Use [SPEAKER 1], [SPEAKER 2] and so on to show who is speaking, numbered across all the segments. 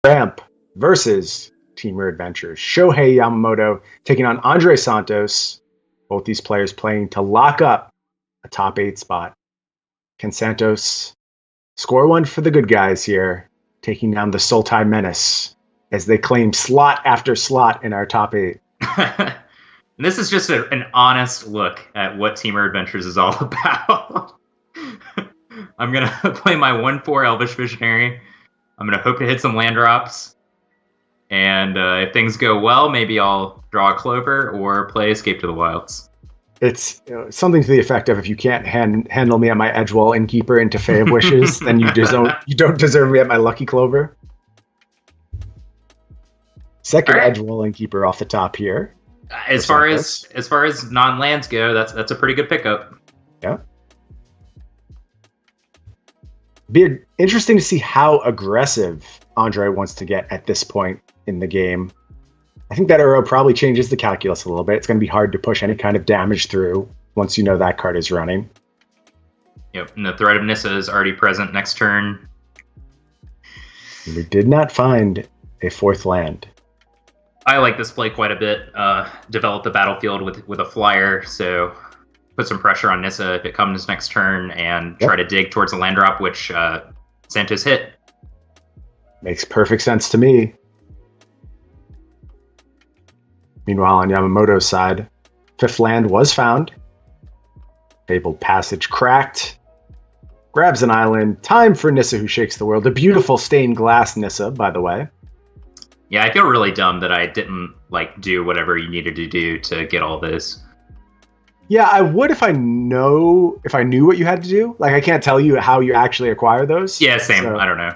[SPEAKER 1] Ramp versus Teamer Adventures. Shohei Yamamoto taking on Andre Santos. Both these players playing to lock up a top 8 spot. Can Santos score one for the good guys here, taking down the Sultai Menace as they claim slot after slot in our top 8?
[SPEAKER 2] This is just an honest look at what Teamer Adventures is all about. I'm going to play my 1/4 Elvish Visionary. I'm going to hope to hit some land drops. And if things go well, maybe I'll draw a Clover or play Escape to the Wilds.
[SPEAKER 1] It's something to the effect of, if you can't handle me at my Edgewall Innkeeper into Fae of Wishes, then you don't deserve me at my Lucky Clover. Second right. Edgewall Innkeeper off the top here.
[SPEAKER 2] As far as non-lands go, that's a pretty good pickup.
[SPEAKER 1] Yeah. Be interesting to see how aggressive Andre wants to get at this point in the game. I think that arrow probably changes the calculus a little bit. It's going to be hard to push any kind of damage through once you know that card is running.
[SPEAKER 2] Yep, and the threat of Nissa is already present next turn.
[SPEAKER 1] We did not find a 4th land.
[SPEAKER 2] I like this play quite a bit. Develop the battlefield with a flyer, so put some pressure on Nissa if it comes next turn, and try to dig towards the land drop, which Santos hit.
[SPEAKER 1] Makes perfect sense to me. Meanwhile, on Yamamoto's side, 5th land was found. Fabled Passage cracked. Grabs an island. Time for Nissa Who Shakes the World. A beautiful stained glass Nissa, by the way.
[SPEAKER 2] Yeah, I feel really dumb that I didn't do whatever you needed to do to get all this.
[SPEAKER 1] Yeah, I would if I knew what you had to do. I can't tell you how you actually acquire those.
[SPEAKER 2] Yeah, same. So, I don't know.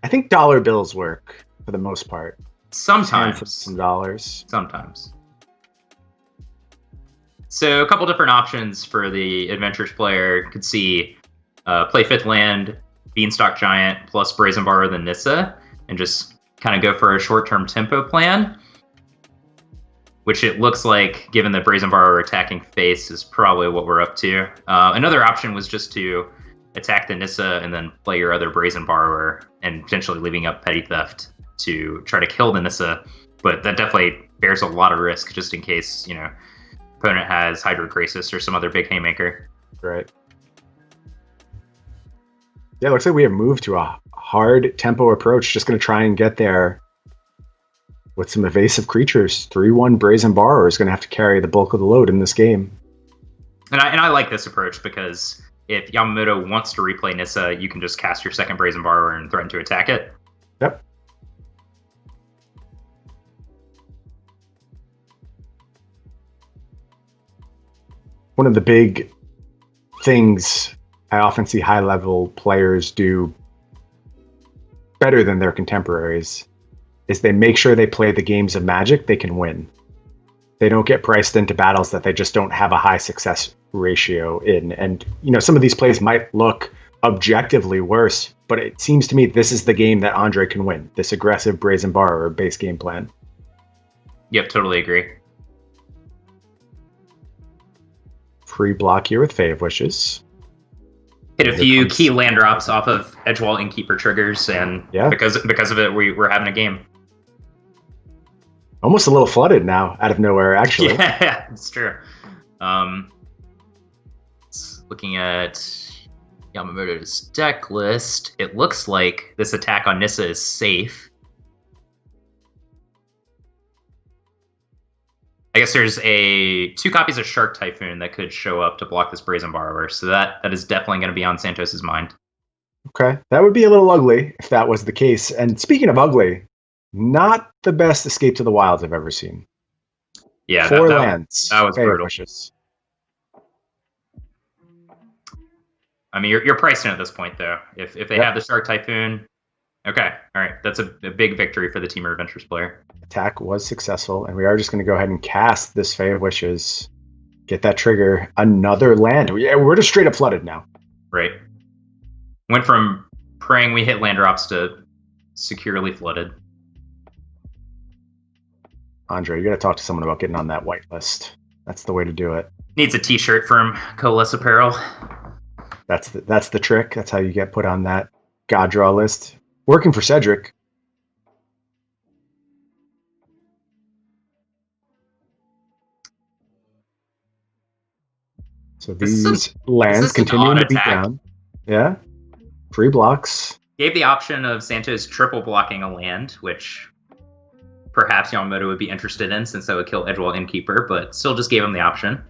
[SPEAKER 1] I think dollar bills work for the most part.
[SPEAKER 2] Sometimes.
[SPEAKER 1] Some dollars.
[SPEAKER 2] Sometimes. So a couple different options for the Adventures player. Could see play 5th land, Beanstalk Giant plus Brazen Borrower than Nissa, and just kind of go for a short-term tempo plan, which it looks like, given the Brazen Borrower attacking face, is probably what we're up to. Another option was just to attack the Nissa and then play your other Brazen Borrower and potentially leaving up Petty Theft to try to kill the Nissa, but that definitely bears a lot of risk just in case, opponent has Hydrograsis or some other big haymaker.
[SPEAKER 1] Right. Yeah, it looks like we have moved to a hard tempo approach. Just going to try and get there with some evasive creatures. 3/1 Brazen Borrower is going to have to carry the bulk of the load in this game.
[SPEAKER 2] And I like this approach because if Yamamoto wants to replay Nissa, you can just cast your 2nd Brazen Borrower and threaten to attack it.
[SPEAKER 1] Yep. One of the big things I often see high-level players do better than their contemporaries is they make sure they play the games of Magic they can win. They don't get priced into battles that they just don't have a high success ratio in. And, some of these plays might look objectively worse, but it seems to me this is the game that Andre can win, this aggressive Brazen Borrower base game plan.
[SPEAKER 2] Yep, totally agree.
[SPEAKER 1] Free block here with Fae of Wishes.
[SPEAKER 2] Hit a few key land drops off of Edgewall Innkeeper triggers, and because of it, we're having a game.
[SPEAKER 1] Almost a little flooded now, out of nowhere, actually.
[SPEAKER 2] Yeah, it's true. Looking at Yamamoto's deck list, it looks like this attack on Nissa is safe. I guess there's 2 copies of Shark Typhoon that could show up to block this Brazen Borrower, so that is definitely going to be on Santos's mind. Okay,
[SPEAKER 1] that would be a little ugly if that was the case. And speaking of ugly, not the best Escape to the Wilds I've ever seen.
[SPEAKER 2] Yeah,
[SPEAKER 1] 4 lands.
[SPEAKER 2] That was brutal.
[SPEAKER 1] Wishes.
[SPEAKER 2] I mean, you're pricing at this point, though. If they have the Shark Typhoon, okay, all right, that's a big victory for the Teamer Adventures player.
[SPEAKER 1] Attack was successful, and we are just going to go ahead and cast this Fae of Wishes. Get that trigger. Another land. We're just straight up flooded now.
[SPEAKER 2] Right. Went from praying we hit land drops to securely flooded.
[SPEAKER 1] Andre, you got to talk to someone about getting on that whitelist. That's the way to do it.
[SPEAKER 2] Needs a t-shirt from Coalesce Apparel.
[SPEAKER 1] That's the trick. That's how you get put on that God draw list. Working for Cedric. So these lands continuing to beat down. Yeah. Free blocks.
[SPEAKER 2] Gave the option of Santos triple blocking a land, which perhaps Yamamoto would be interested in since that would kill Edgewall Innkeeper, but still just gave him the option.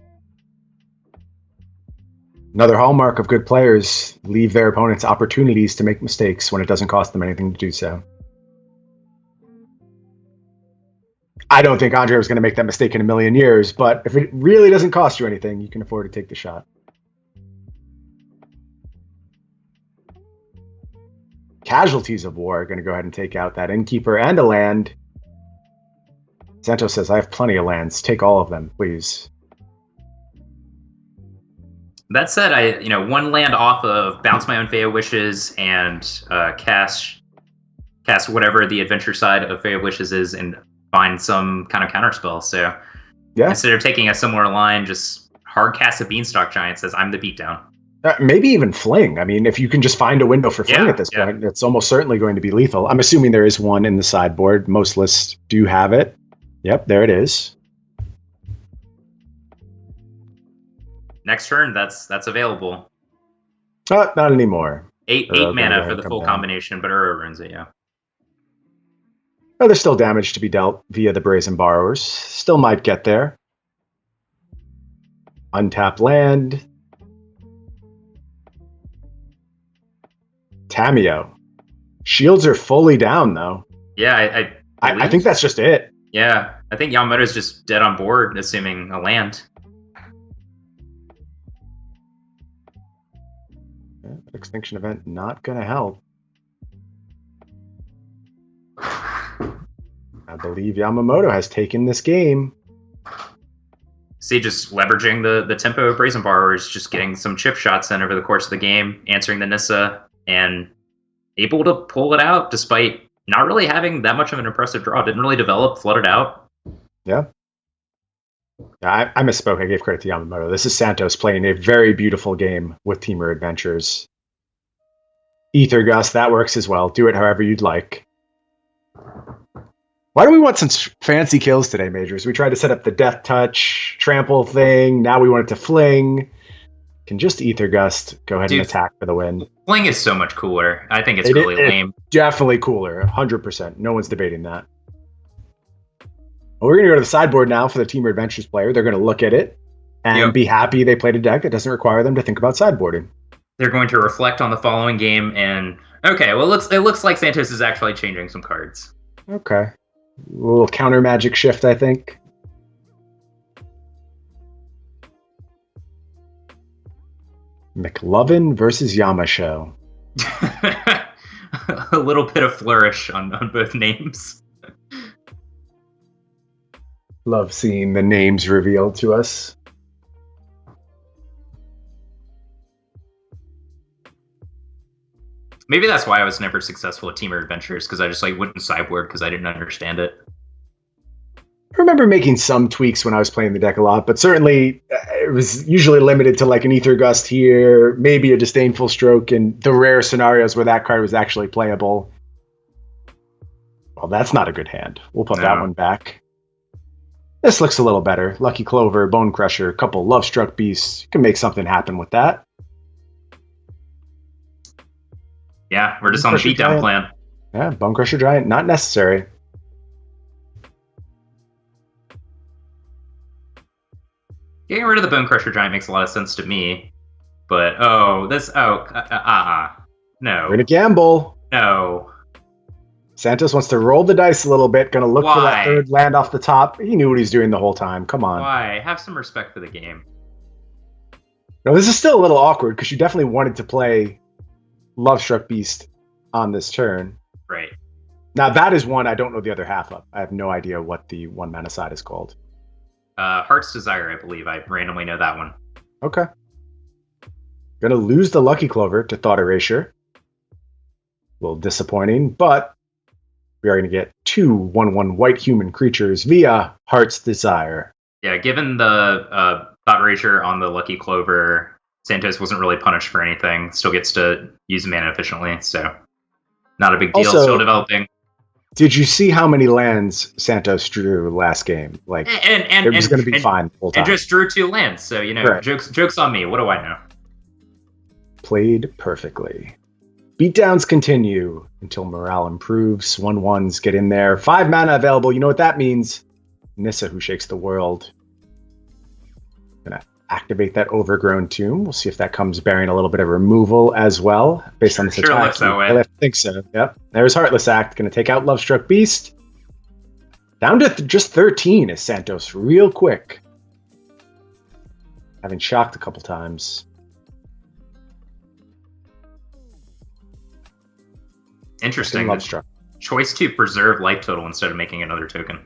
[SPEAKER 1] Another hallmark of good players, leave their opponents opportunities to make mistakes when it doesn't cost them anything to do so. I don't think Andre was going to make that mistake in a million years, but if it really doesn't cost you anything, you can afford to take the shot. Casualties of War are going to go ahead and take out that Innkeeper and a land. Santos says, I have plenty of lands. Take all of them, please.
[SPEAKER 2] That said, I one land off of bounce my own Fey of Wishes and cast whatever the adventure side of Fey of Wishes is and find some kind of counterspell. So instead of taking a similar line, just hard cast a Beanstalk Giant, says I'm the beatdown.
[SPEAKER 1] Maybe even Fling. I mean, if you can just find a window for Fling at this point, it's almost certainly going to be lethal. I'm assuming there is one in the sideboard. Most lists do have it. Yep, there it is.
[SPEAKER 2] Next turn, that's available.
[SPEAKER 1] Not anymore.
[SPEAKER 2] 8 mana for the full combination, but Uro ruins it, yeah.
[SPEAKER 1] Oh, there's still damage to be dealt via the Brazen Borrowers. Still might get there. Untap land. Tamiyo. Shields are fully down, though.
[SPEAKER 2] Yeah,
[SPEAKER 1] I think that's just it.
[SPEAKER 2] Yeah, I think Yamamoto's just dead on board, assuming a land.
[SPEAKER 1] Extinction event not going to help. I believe Yamamoto has taken this game.
[SPEAKER 2] See, just leveraging the tempo of Brazen Borrowers, just getting some chip shots in over the course of the game, answering the Nissa, and able to pull it out despite not really having that much of an impressive draw. Didn't really develop, flooded out.
[SPEAKER 1] Yeah. I misspoke. I gave credit to Yamamoto. This is Santos playing a very beautiful game with Teamer Adventures. Ether Gust, that works as well. Do it however you'd like. Why do we want some fancy kills today, Majors? We tried to set up the Death Touch, Trample thing. Now we want it to Fling. Can just Ether Gust go ahead and attack for the win.
[SPEAKER 2] Fling is so much cooler. I think it's really lame.
[SPEAKER 1] Definitely cooler. 100%. No one's debating that. Well, we're going to go to the sideboard now for the Teamer Adventures player. They're going to look at it and be happy they played a deck that doesn't require them to think about sideboarding.
[SPEAKER 2] They're going to reflect on the following game and... Okay, well, it looks like Santos is actually changing some cards.
[SPEAKER 1] Okay. A little counter magic shift, I think. McLovin versus Yamasho.
[SPEAKER 2] A little bit of flourish on both names.
[SPEAKER 1] Love seeing the names revealed to us.
[SPEAKER 2] Maybe that's why I was never successful at Teamer Adventures, because I just wouldn't sideboard because I didn't understand it.
[SPEAKER 1] I remember making some tweaks when I was playing the deck a lot, but certainly it was usually limited to an Ether Gust here, maybe a Disdainful Stroke in the rare scenarios where that card was actually playable. Well, that's not a good hand. We'll put that one back. This looks a little better. Lucky Clover, Bone Crusher, a couple Love Struck Beasts. You can make something happen with that.
[SPEAKER 2] Yeah, we're just on the beatdown plan.
[SPEAKER 1] Yeah, Bone Crusher Giant, not necessary.
[SPEAKER 2] Getting rid of the Bone Crusher Giant makes a lot of sense to me. But, no.
[SPEAKER 1] We're going to gamble.
[SPEAKER 2] No.
[SPEAKER 1] Santos wants to roll the dice a little bit, going to look for that third land off the top. He knew what he's doing the whole time. Come on.
[SPEAKER 2] Why? Have some respect for the game.
[SPEAKER 1] No, this is still a little awkward because you definitely wanted to play Lovestruck Beast on this turn.
[SPEAKER 2] Right.
[SPEAKER 1] Now, that is one I don't know the other half of. I have no idea what the 1-mana side is called.
[SPEAKER 2] Heart's Desire, I believe. I randomly know that one.
[SPEAKER 1] Okay. Gonna lose the Lucky Clover to Thought Erasure. A little disappointing, but we are going to get 2 1/1 white human creatures via Heart's Desire.
[SPEAKER 2] Yeah, given the Thought Erasure on the Lucky Clover, Santos wasn't really punished for anything. Still gets to use mana efficiently, so not a big deal.
[SPEAKER 1] Also,
[SPEAKER 2] still developing.
[SPEAKER 1] Did you see how many lands Santos drew last game? Like, it was going to be fine the whole time.
[SPEAKER 2] And just drew 2 lands, so, right. Joke's on me. What do I know?
[SPEAKER 1] Played perfectly. Beatdowns continue until morale improves. 1/1s get in there. 5 mana available. You know what that means? Nissa, who shakes the world. Gonna activate that Overgrown Tomb. We'll see if that comes bearing a little bit of removal as well, based on this attack.
[SPEAKER 2] Looks that way.
[SPEAKER 1] I think so. Yep. There's Heartless Act. Gonna take out Lovestruck Beast. Down to just 13 is Santos, real quick. Having shocked a couple times.
[SPEAKER 2] Interesting.
[SPEAKER 1] Lovestruck.
[SPEAKER 2] Choice to preserve life total instead of making another token.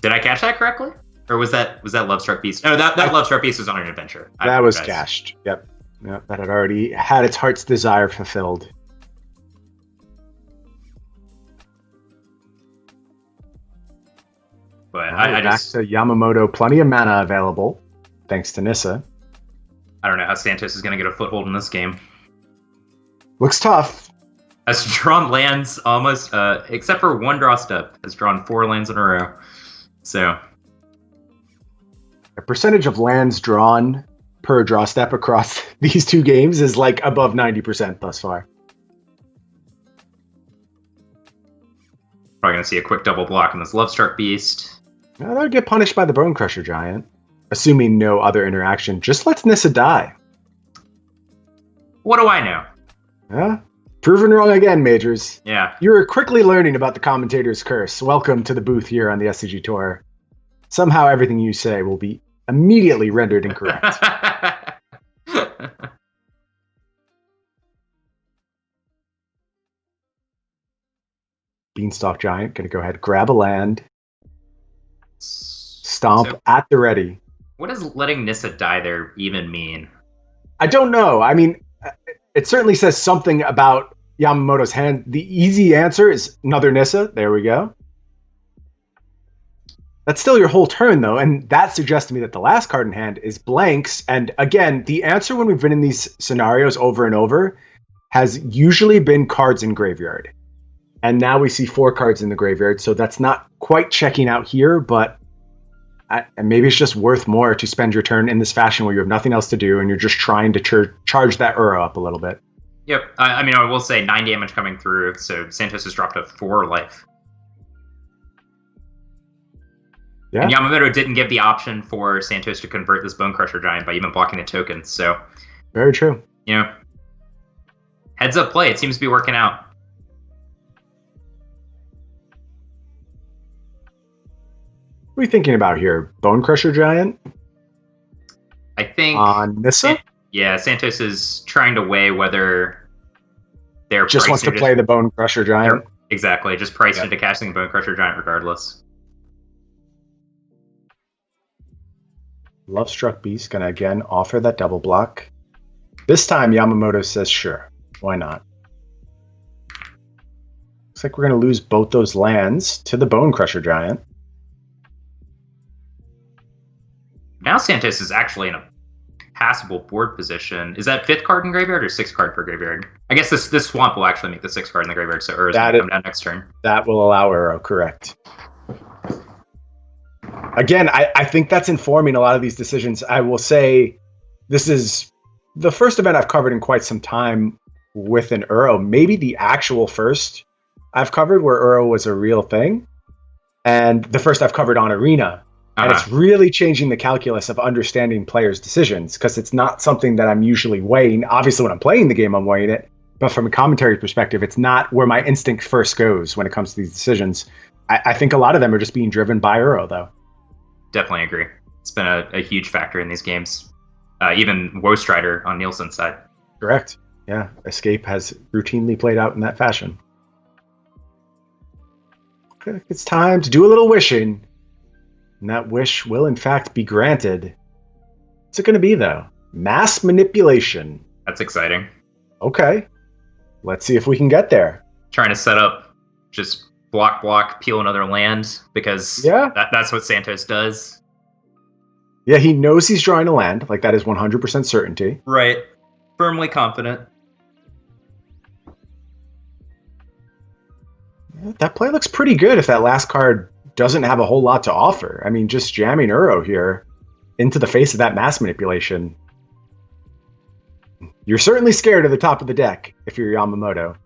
[SPEAKER 2] Did I catch that correctly? Or was that Lovestruck Beast? No, that Lovestruck Beast was on an adventure.
[SPEAKER 1] That was cached. Yep. That had already had its heart's desire fulfilled.
[SPEAKER 2] But
[SPEAKER 1] back to Yamamoto, plenty of mana available, thanks to Nissa.
[SPEAKER 2] I don't know how Santos is going to get a foothold in this game.
[SPEAKER 1] Looks tough.
[SPEAKER 2] Has drawn lands almost, except for 1 draw step, has drawn 4 lands in a row. So,
[SPEAKER 1] a percentage of lands drawn per draw step across these 2 games is like above 90% thus far.
[SPEAKER 2] Probably going to see a quick double block on this Lovestruck Beast.
[SPEAKER 1] That would get punished by the Bone Crusher Giant. Assuming no other interaction, just lets Nissa die.
[SPEAKER 2] What do I know?
[SPEAKER 1] Yeah, proven wrong again, Majors.
[SPEAKER 2] Yeah.
[SPEAKER 1] You're quickly learning about the commentator's curse. Welcome to the booth here on the SCG Tour. Somehow everything you say will be immediately rendered incorrect. Beanstalk Giant, gonna go ahead, grab a land. Stomp at the ready.
[SPEAKER 2] What does letting Nissa die there even mean?
[SPEAKER 1] I don't know. I mean, it certainly says something about Yamamoto's hand. The easy answer is another Nissa. There we go. That's still your whole turn, though, and that suggests to me that the last card in hand is blanks. And again, the answer when we've been in these scenarios over and over has usually been cards in graveyard. And now we see 4 cards in the graveyard, so that's not quite checking out here, but and maybe it's just worth more to spend your turn in this fashion where you have nothing else to do and you're just trying to charge that Uro up a little bit.
[SPEAKER 2] Yep. I mean, I will say 9 damage coming through, so Santos has dropped to 4 life. Yeah. And Yamamoto didn't give the option for Santos to convert this Bone Crusher Giant by even blocking the tokens, so...
[SPEAKER 1] Very true.
[SPEAKER 2] Heads up play. It seems to be working out.
[SPEAKER 1] What are we thinking about here? Bone Crusher Giant?
[SPEAKER 2] I think...
[SPEAKER 1] On Nissa?
[SPEAKER 2] Yeah, Santos is trying to weigh whether they're...
[SPEAKER 1] Just wants to play the Bone Crusher Giant?
[SPEAKER 2] Exactly, just priced into casting the Bone Crusher Giant regardless.
[SPEAKER 1] Lovestruck Beast gonna again offer that double block. This time Yamamoto says sure, why not? Looks like we're gonna lose both those lands to the Bone Crusher Giant.
[SPEAKER 2] Now Santos is actually in a passable board position. Is that 5th card in graveyard or 6th card per graveyard? I guess this swamp will actually make the 6th card in the graveyard, so Ur's going to come down next turn.
[SPEAKER 1] That will allow Uro, correct. Again, I think that's informing a lot of these decisions. I will say this is the first event I've covered in quite some time with an Uro. Maybe the actual first I've covered where Uro was a real thing. And the first I've covered on Arena. And it's really changing the calculus of understanding players' decisions because it's not something that I'm usually weighing. Obviously, when I'm playing the game, I'm weighing it. But from a commentary perspective, it's not where my instinct first goes when it comes to these decisions. I think a lot of them are just being driven by Uro, though.
[SPEAKER 2] Definitely agree. It's been a huge factor in these games. Even Woe Strider on Nielsen's side.
[SPEAKER 1] Correct. Yeah. Escape has routinely played out in that fashion. It's time to do a little wishing. And that wish will, in fact, be granted. What's it going to be, though? Mass manipulation.
[SPEAKER 2] That's exciting.
[SPEAKER 1] Okay. Let's see if we can get there.
[SPEAKER 2] Trying to set up just block, peel another land, because that's what Santos does.
[SPEAKER 1] Yeah, he knows he's drawing a land. Like, that is 100% certainty.
[SPEAKER 2] Right. Firmly confident.
[SPEAKER 1] That play looks pretty good if that last card doesn't have a whole lot to offer. I mean, just jamming Uro here into the face of that mass manipulation. You're certainly scared of the top of the deck if you're Yamamoto.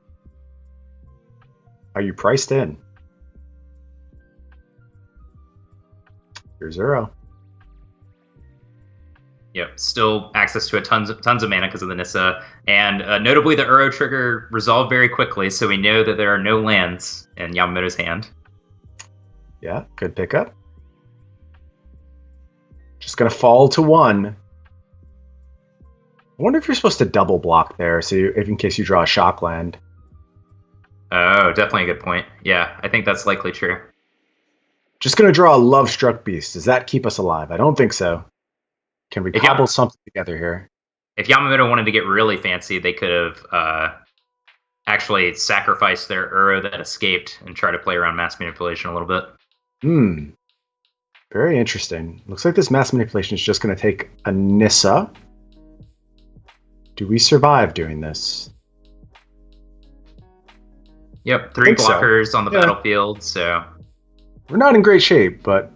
[SPEAKER 1] Are you priced in? Here's Uro.
[SPEAKER 2] Yep, still access to tons of mana because of the Nissa, and notably the Uro trigger resolved very quickly, so we know that there are no lands in Yamamoto's hand.
[SPEAKER 1] Yeah, good pickup. Just gonna fall to 1. I wonder if you're supposed to double block there, so if in case you draw a shock land.
[SPEAKER 2] Oh, definitely a good point. Yeah, I think that's likely true.
[SPEAKER 1] Just gonna draw a Love Struck Beast. Does that keep us alive? I don't think so. Can we cobble something together here?
[SPEAKER 2] If Yamamoto wanted to get really fancy, they could have actually sacrificed their Uro that escaped and try to play around mass manipulation a little bit.
[SPEAKER 1] Very interesting. Looks like this mass manipulation is just going to take a Nissa. Do we survive doing this?
[SPEAKER 2] Yep, 3 blockers on the battlefield, so...
[SPEAKER 1] We're not in great shape, but...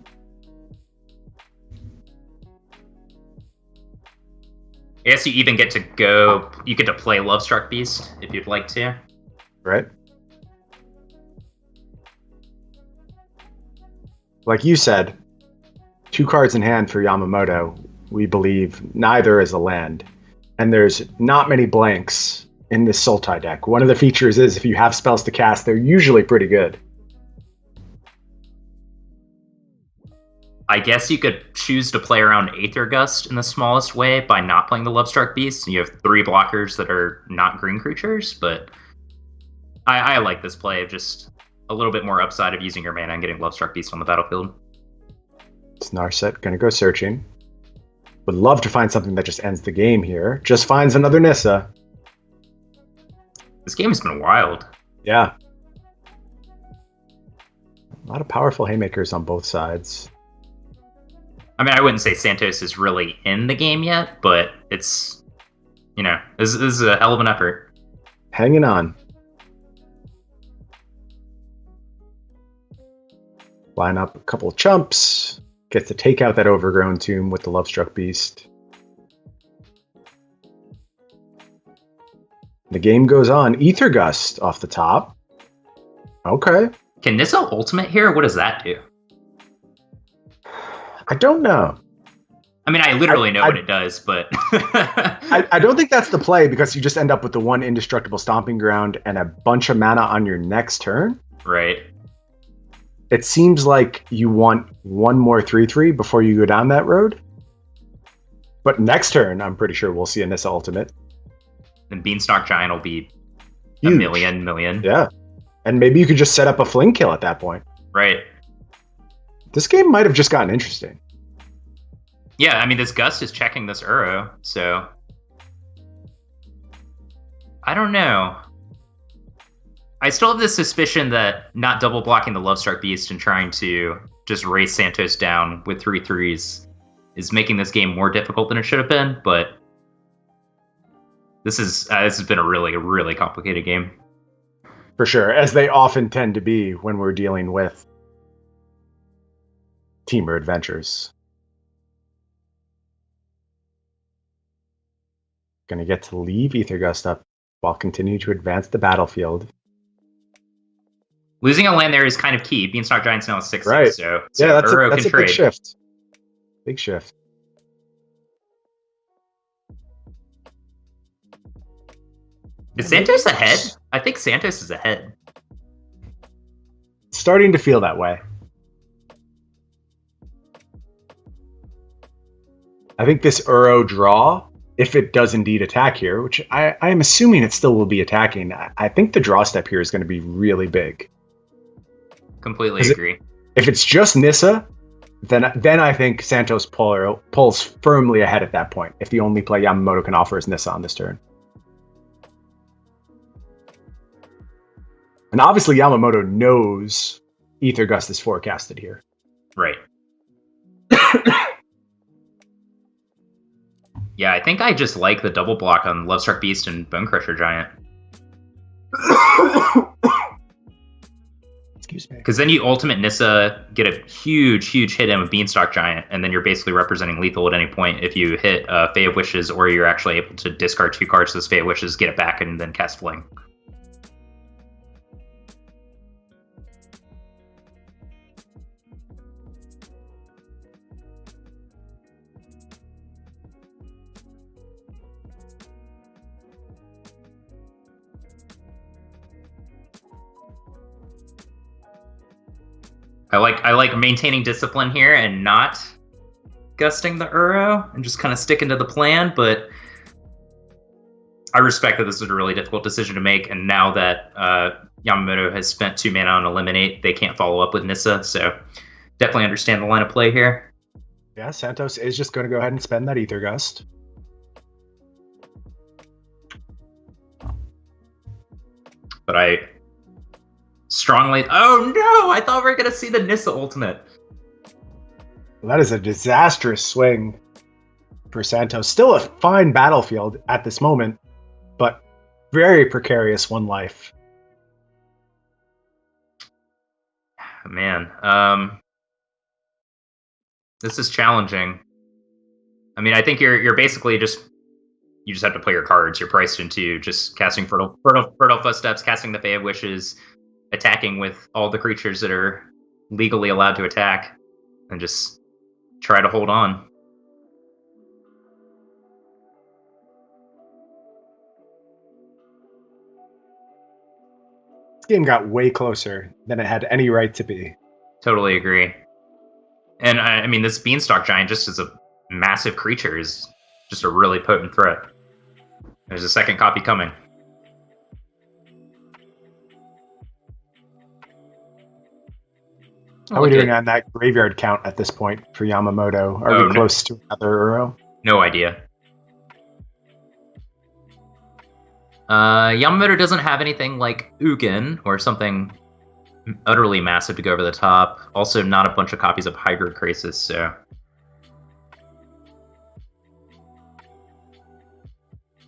[SPEAKER 2] I guess you even get to go... You get to play Love Struck Beast, if you'd like to.
[SPEAKER 1] Right. Like you said, 2 cards in hand for Yamamoto. We believe neither is a land. And there's not many blanks in this Sultai deck. One of the features is if you have spells to cast, they're usually pretty good.
[SPEAKER 2] I guess you could choose to play around Aether Gust in the smallest way by not playing the Love Struck Beast. You have 3 blockers that are not green creatures, but I like this play of just a little bit more upside of using your mana and getting Love Struck Beast on the battlefield.
[SPEAKER 1] It's Narset, gonna go searching. Would love to find something that just ends the game here. Just finds another Nissa.
[SPEAKER 2] This game has been wild.
[SPEAKER 1] Yeah. A lot of powerful haymakers on both sides.
[SPEAKER 2] I mean, I wouldn't say Santos is really in the game yet, but it's, this is a hell of an effort.
[SPEAKER 1] Hanging on. Line up a couple of chumps. Gets to take out that Overgrown Tomb with the Love Struck Beast. The game goes on. Aether Gust off the top. Okay.
[SPEAKER 2] Can Nissa ultimate here? What does that do?
[SPEAKER 1] I don't know.
[SPEAKER 2] I mean, I literally know what it does, but...
[SPEAKER 1] I don't think that's the play because you just end up with the 1 indestructible Stomping Ground and a bunch of mana on your next turn.
[SPEAKER 2] Right.
[SPEAKER 1] It seems like you want 1 more 3/3 before you go down that road. But next turn, I'm pretty sure we'll see a Nissa ultimate.
[SPEAKER 2] And Beanstalk Giant will be
[SPEAKER 1] Huge.
[SPEAKER 2] a million.
[SPEAKER 1] Yeah. And maybe you could just set up a fling kill at that point.
[SPEAKER 2] Right.
[SPEAKER 1] This game might have just gotten interesting.
[SPEAKER 2] Yeah, I mean, this Gust is checking this Uro, so... I don't know. I still have this suspicion that not double blocking the Love Struck Beast and trying to just race Santos down with 3/3s is making this game more difficult than it should have been, but this has been a really complicated game.
[SPEAKER 1] For sure, as they often tend to be when we're dealing with Teamer Adventures. Gonna get to leave Aether Gust up while continuing to advance the battlefield.
[SPEAKER 2] Losing a land there is kind of key. Beanstalk Giant's now at 6,
[SPEAKER 1] right.
[SPEAKER 2] so
[SPEAKER 1] yeah, that's
[SPEAKER 2] Uro
[SPEAKER 1] a
[SPEAKER 2] can trade.
[SPEAKER 1] Big shift. Big shift.
[SPEAKER 2] Is Santos ahead? I think Santos is ahead.
[SPEAKER 1] Starting to feel that way. I think this Uro draw, if it does indeed attack here, which I am assuming it still will be attacking, I think the draw step here is going to be really big.
[SPEAKER 2] Completely agree.
[SPEAKER 1] If it's just Nissa, then I think Santos pulls firmly ahead at that point, if the only play Yamamoto can offer is Nissa on this turn. And obviously Yamamoto knows Aether Gust is forecasted here.
[SPEAKER 2] Right. Yeah, I think I just like the double block on Love Struck Beast and Bone Crusher Giant. Because then you ultimate Nissa, get a huge hit in with Beanstalk Giant, and then you're basically representing lethal at any point if you hit Fae of Wishes, or you're actually able to discard 2 cards to this Fae of Wishes, get it back, and then cast Fling. I like maintaining discipline here and not gusting the Uro and just kind of sticking to the plan, but I respect that this is a really difficult decision to make, and now that Yamamoto has spent 2 mana on Eliminate, they can't follow up with Nissa, so definitely understand the line of play here.
[SPEAKER 1] Yeah, Santos is just going to go ahead and spend that Ether Gust.
[SPEAKER 2] But I strongly... Oh no! I thought we were going to see the Nissa ultimate.
[SPEAKER 1] Well, that is a disastrous swing for Santos. Still a fine battlefield at this moment, but very precarious 1 life.
[SPEAKER 2] Man, this is challenging. I mean, I think you're basically you just have to play your cards. You're priced into just casting Fertile Footsteps, casting the Fae of Wishes, attacking with all the creatures that are legally allowed to attack, and just try to hold on.
[SPEAKER 1] This game got way closer than it had any right to be.
[SPEAKER 2] Totally agree. And I mean, this Beanstalk Giant, just as a massive creature, is just a really potent threat. There's a second copy coming.
[SPEAKER 1] How are we doing on that graveyard count at this point for Yamamoto? Are we close to another Uro?
[SPEAKER 2] No idea. Yamamoto doesn't have anything like Ugin or something utterly massive to go over the top. Also, not a bunch of copies of Hydro Crisis, so...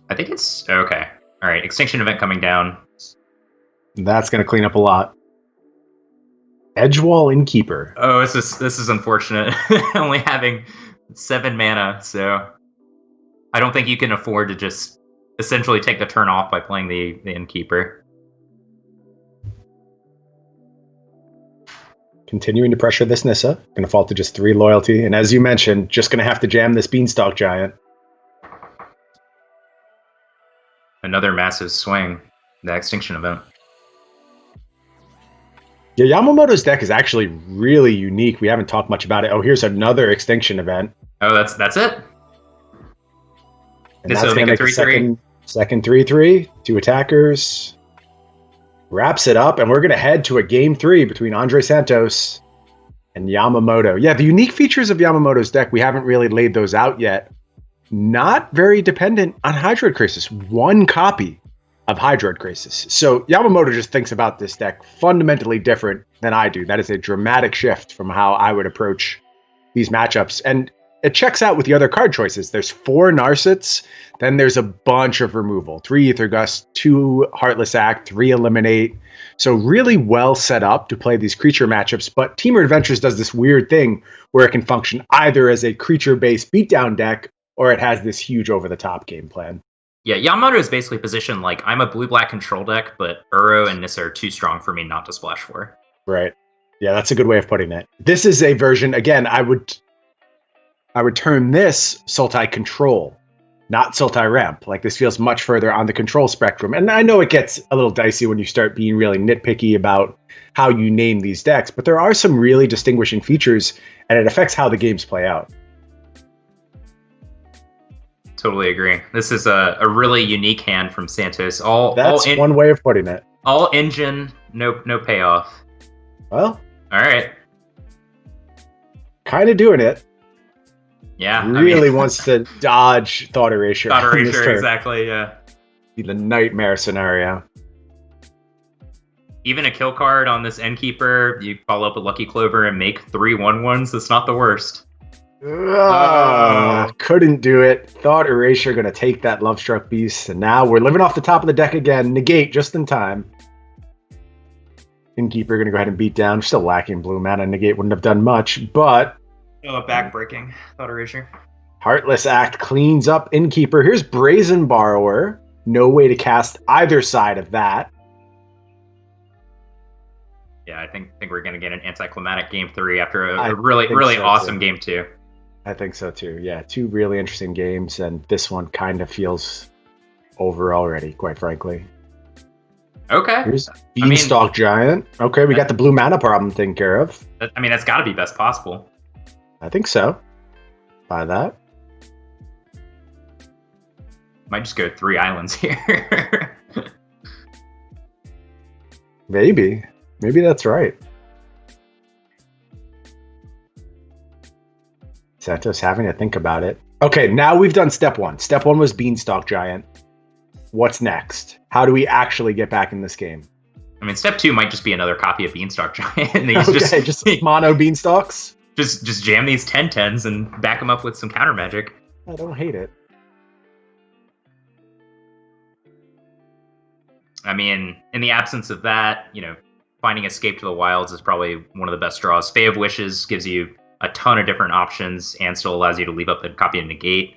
[SPEAKER 2] I think it's... Okay. Alright, Extinction Event coming down.
[SPEAKER 1] That's going to clean up a lot. Edgewall Innkeeper.
[SPEAKER 2] Oh, this is unfortunate. Only having 7 mana, so... I don't think you can afford to just essentially take the turn off by playing the Innkeeper.
[SPEAKER 1] Continuing to pressure this Nissa. Going to fall to just 3 loyalty. And as you mentioned, just going to have to jam this Beanstalk Giant.
[SPEAKER 2] Another massive swing. The Extinction Event.
[SPEAKER 1] Yeah, Yamamoto's deck is actually really unique. We haven't talked much about it. Oh, here's another Extinction Event.
[SPEAKER 2] Oh, that's it?
[SPEAKER 1] And that's going to make a second 3/3. 2 attackers. Wraps it up, and we're going to head to a game 3 between Andre Santos and Yamamoto. Yeah, the unique features of Yamamoto's deck, we haven't really laid those out yet. Not very dependent on Hydroid Crisis. 1 copy of Hydroid Crisis. So Yamamoto just thinks about this deck fundamentally different than I do. That is a dramatic shift from how I would approach these matchups. And it checks out with the other card choices. There's 4 Narsets, then there's a bunch of removal. 3 Ether Gust, 2 Heartless Act, 3 Eliminate. So really well set up to play these creature matchups, but Teamer Adventures does this weird thing where it can function either as a creature-based beatdown deck, or it has this huge over-the-top game plan.
[SPEAKER 2] Yeah, Yamamoto is basically positioned like, I'm a blue-black control deck, but Uro and Nissa are too strong for me not to splash for.
[SPEAKER 1] Right. Yeah, that's a good way of putting it. This is a version, again, I would term this Sultai Control, not Sultai Ramp. Like, this feels much further on the control spectrum. And I know it gets a little dicey when you start being really nitpicky about how you name these decks, but there are some really distinguishing features, and it affects how the games play out.
[SPEAKER 2] Totally agree. This is a really unique hand from Santos.
[SPEAKER 1] That's one way of putting it.
[SPEAKER 2] All engine, no payoff.
[SPEAKER 1] Well,
[SPEAKER 2] all right.
[SPEAKER 1] Kind of doing it.
[SPEAKER 2] Yeah.
[SPEAKER 1] Really wants to dodge Thought Erasure.
[SPEAKER 2] Thought Erasure, exactly, yeah.
[SPEAKER 1] Be the nightmare scenario.
[SPEAKER 2] Even a kill card on this Innkeeper, you follow up with Lucky Clover and make 3 1/1s. That's not the worst.
[SPEAKER 1] Couldn't do it. Thought Erasure going to take that Lovestruck Beast, and now we're living off the top of the deck again. Negate just in time. Innkeeper going to go ahead and beat down. Still lacking blue mana. Negate wouldn't have done much, but...
[SPEAKER 2] Oh, a backbreaking thought erasure.
[SPEAKER 1] Heartless Act cleans up Innkeeper. Here's Brazen Borrower. No way to cast either side of that.
[SPEAKER 2] Yeah, I think we're going to get an anticlimactic game 3 after a really awesome game 2.
[SPEAKER 1] I think so too. Yeah, 2 really interesting games, and this one kind of feels over already, quite frankly.
[SPEAKER 2] Okay.
[SPEAKER 1] Here's Beanstalk Giant. Okay, we got the blue mana problem taken care of.
[SPEAKER 2] I mean, that's got to be best possible.
[SPEAKER 1] I think so. Buy that.
[SPEAKER 2] Might just go 3 islands here.
[SPEAKER 1] Maybe that's right. Santos having to think about it. Okay, now we've done step 1. Step 1 was Beanstalk Giant. What's next? How do we actually get back in this game?
[SPEAKER 2] I mean, step 2 might just be another copy of Beanstalk Giant. And
[SPEAKER 1] just mono Beanstalks?
[SPEAKER 2] Just jam these 10/10s and back them up with some counter magic.
[SPEAKER 1] I don't hate it.
[SPEAKER 2] I mean, in the absence of that, finding Escape to the Wilds is probably one of the best draws. Fae of Wishes gives you a ton of different options and still allows you to leave up the copy of Negate.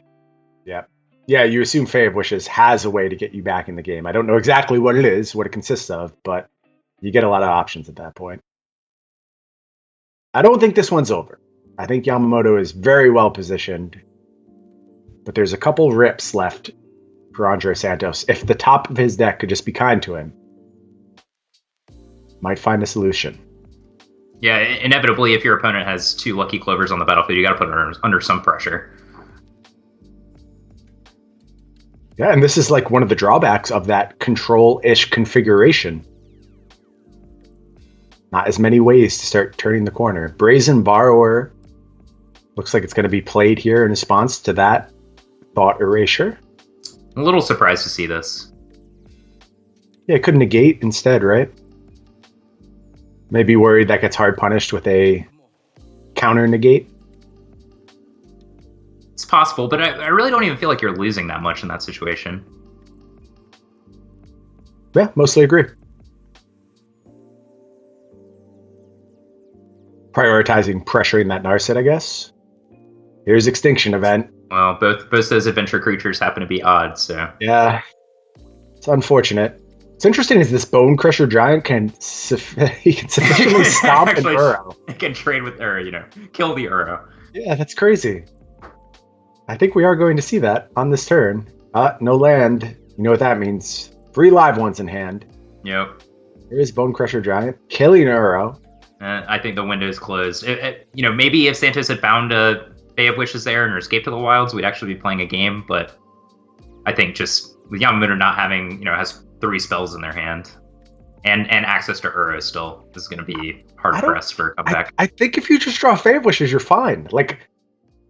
[SPEAKER 1] Yeah, you assume Fae of Wishes has a way to get you back in the game. I don't know exactly what it is, what it consists of, but you get a lot of options at that point. I don't think this one's over. I think Yamamoto is very well positioned, but there's a couple rips left for Andre Santos. If the top of his deck could just be kind to him, might find a solution.
[SPEAKER 2] Yeah, inevitably, if your opponent has 2 Lucky Clovers on the battlefield, you got to put it under some pressure.
[SPEAKER 1] Yeah, and this is like one of the drawbacks of that control-ish configuration. Not as many ways to start turning the corner. Brazen Borrower looks like it's going to be played here in response to that thought erasure.
[SPEAKER 2] I'm a little surprised to see this.
[SPEAKER 1] Yeah, it could negate instead, right? Maybe worried that gets hard punished with a counter negate.
[SPEAKER 2] It's possible, but I really don't even feel like you're losing that much in that situation.
[SPEAKER 1] Yeah, mostly agree. Prioritizing pressuring that Narset, I guess. Here's Extinction Event.
[SPEAKER 2] Well, both those adventure creatures happen to be odd, so...
[SPEAKER 1] Yeah, it's unfortunate. What's interesting is this Bone Crusher Giant can sufficiently stomp an Uro.
[SPEAKER 2] It can trade with kill the Uro.
[SPEAKER 1] Yeah, that's crazy. I think we are going to see that on this turn. No land. You know what that means. 3 live ones in hand.
[SPEAKER 2] Yep.
[SPEAKER 1] Here's Bone Crusher Giant. Killing Uro.
[SPEAKER 2] I think the window is closed. Maybe if Santos had found a Fae of Wishes there and Escape to the Wilds, we'd actually be playing a game, but I think just with Yamamoto not having, has 3 spells in their hand and access to Uro still is going to be hard pressed for a comeback.
[SPEAKER 1] I think if you just draw Fae of Wishes, you're fine. Like,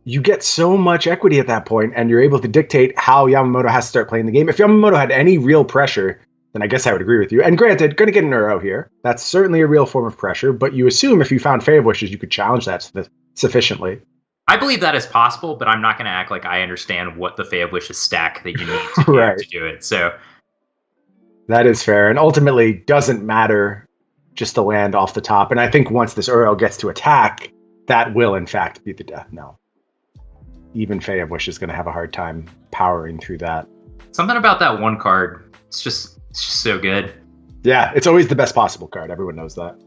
[SPEAKER 1] you get so much equity at that point, and you're able to dictate how Yamamoto has to start playing the game. If Yamamoto had any real pressure, then I guess I would agree with you. And granted, going to get an Uro here. That's certainly a real form of pressure, but you assume if you found Fae of Wishes, you could challenge that sufficiently.
[SPEAKER 2] I believe that is possible, but I'm not going to act like I understand what the Fae of Wishes stack that you need to do it. So
[SPEAKER 1] that is fair, and ultimately doesn't matter just to land off the top. And I think once this Uro gets to attack, that will in fact be the death knell. Even Fae of Wish is going to have a hard time powering through that.
[SPEAKER 2] Something about that one card, it's just so good.
[SPEAKER 1] Yeah, it's always the best possible card. Everyone knows that.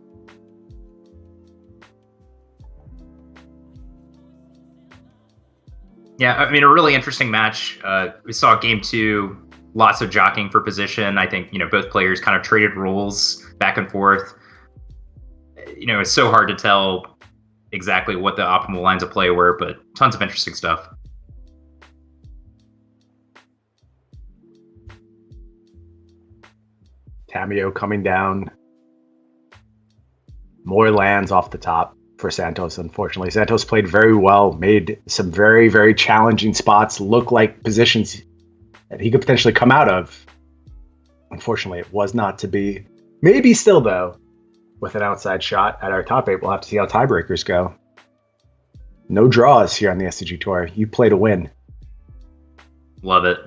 [SPEAKER 2] Yeah, I mean, a really interesting match. We saw game 2, lots of jockeying for position. I think, both players kind of traded roles back and forth. It's so hard to tell exactly what the optimal lines of play were, but tons of interesting stuff.
[SPEAKER 1] Tamiyo coming down. More lands off the top for Santos, unfortunately. Santos played very well, made some very, very challenging spots look like positions that he could potentially come out of. Unfortunately, it was not to be. Maybe still, though, with an outside shot at our top 8. We'll have to see how tiebreakers go. No draws here on the SCG Tour. You play to win.
[SPEAKER 2] Love it.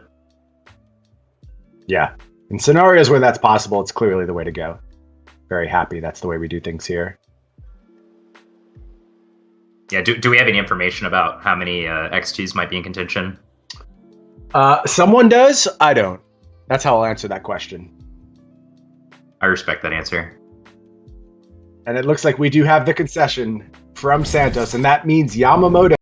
[SPEAKER 1] Yeah. In scenarios where that's possible, it's clearly the way to go. very happy that's the way we do things here.
[SPEAKER 2] Yeah, do we have any information about how many X2s might be in contention?
[SPEAKER 1] Someone does. I don't. That's how I'll answer that question.
[SPEAKER 2] I respect that answer.
[SPEAKER 1] And it looks like we do have the concession from Santos, and that means Yamamoto